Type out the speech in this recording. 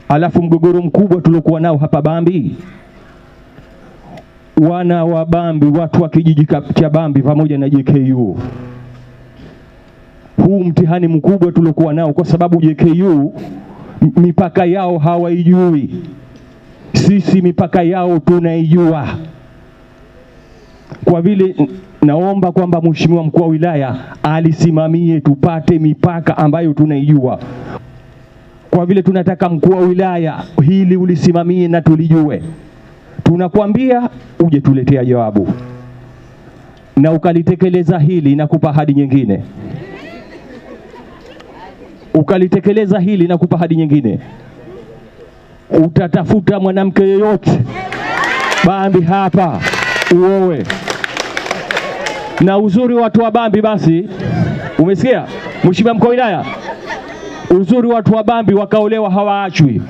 Alafu mgogoro mkubwa tuliokuwa nao hapa Bambi, wana wa Bambi, watu wa kijiji cha Bambi pamoja na JKU, huu mtihani mkubwa tuliokuwa nao, kwa sababu JKU mipaka yao hawaijui, sisi mipaka yao tunaijua. Kwa vile naomba kwamba Mheshimiwa Mkuu wa Wilaya alisimamie tupate mipaka ambayo tunaijua. Kwa vile tunataka Mkuu wa Wilaya hili ulisimamie na tulijue. Tunakwambia uje tuletea jawabu na ukalitekeleza hili, na kupa ahadi nyingine. Ukalitekeleza hili na kupa ahadi nyingine. Utatafuta mwanamke yeyote Bambi hapa uowe. Na uzuri watu wa Bambi, basi umesikia Mheshimiwa Mkuu wa Wilaya, uzuri watu wa Bambi wakaolewa hawaachwi.